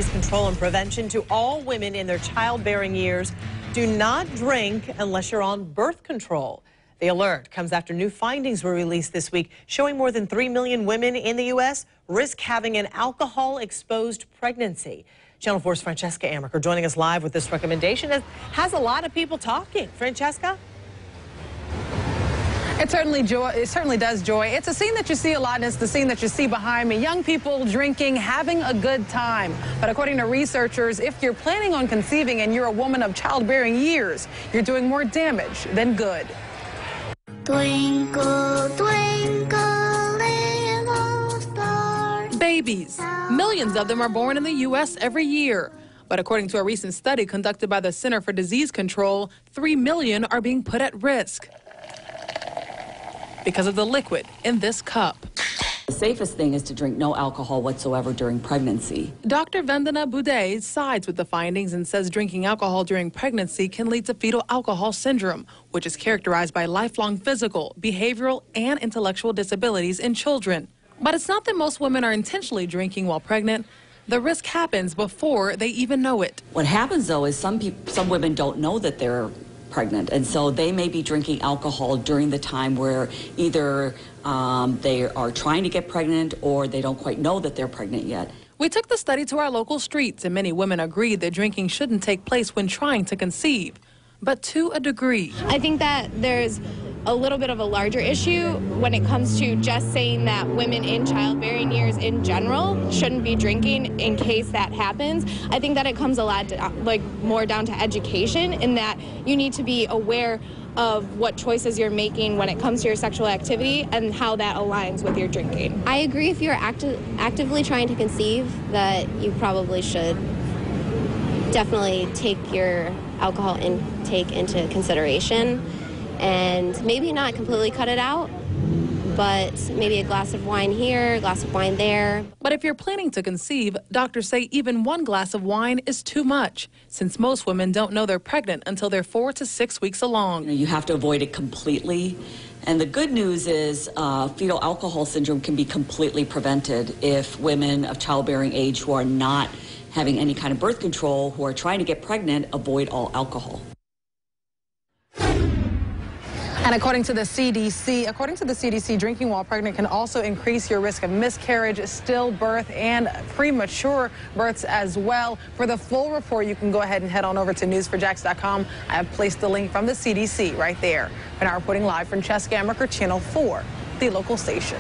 disease control and prevention to all women in their childbearing years. Do not drink unless you're on birth control. The alert comes after new findings were released this week showing more than 3 million women in the U.S. risk having an alcohol-exposed pregnancy. Channel 4's Francesca Amaker joining us live with this recommendation. It has a lot of people talking. Francesca? It certainly does, Joy. It's a scene that you see a lot, and it's the scene that you see behind me. Young people drinking, having a good time. But according to researchers, if you're planning on conceiving and you're a woman of childbearing years, you're doing more damage than good. Twinkle, twinkle, little star. Babies. Millions of them are born in the U.S. every year. But according to a recent study conducted by the Center for Disease Control, 3 million are being put at risk because of the liquid in this cup. The safest thing is to drink no alcohol whatsoever during pregnancy. Dr. Vandana Budhe sides with the findings and says drinking alcohol during pregnancy can lead to fetal alcohol syndrome, which is characterized by lifelong physical, behavioral, and intellectual disabilities in children. But it's not that most women are intentionally drinking while pregnant. The risk happens before they even know it. What happens, though, is some women don't know that they're pregnant, and so they may be drinking alcohol during the time where either they are trying to get pregnant or they don't quite know that they're pregnant yet. We took the study to our local streets, and many women agreed that drinking shouldn't take place when trying to conceive, but to a degree. I think that there's a little bit of a larger issue when it comes to just saying that women in childbearing years in general shouldn't be drinking in case that happens. I think that it comes a lot more down to education, in that you need to be aware of what choices you're making when it comes to your sexual activity and how that aligns with your drinking. I agree, if you're actively trying to conceive, that you probably should definitely take your alcohol intake into consideration. And maybe not completely cut it out, but maybe a glass of wine here, a glass of wine there. But if you're planning to conceive, doctors say even one glass of wine is too much, since most women don't know they're pregnant until they're 4 to 6 weeks along. You have to avoid it completely. And the good news is fetal alcohol syndrome can be completely prevented if women of childbearing age who are not having any kind of birth control, who are trying to get pregnant, avoid all alcohol. And according to the CDC, drinking while pregnant can also increase your risk of miscarriage, stillbirth, and premature births as well. For the full report, you can go ahead and head on over to news4jax.com. I have placed the link from the CDC right there. And now reporting live from Francesca Amaker, Channel 4, the local station.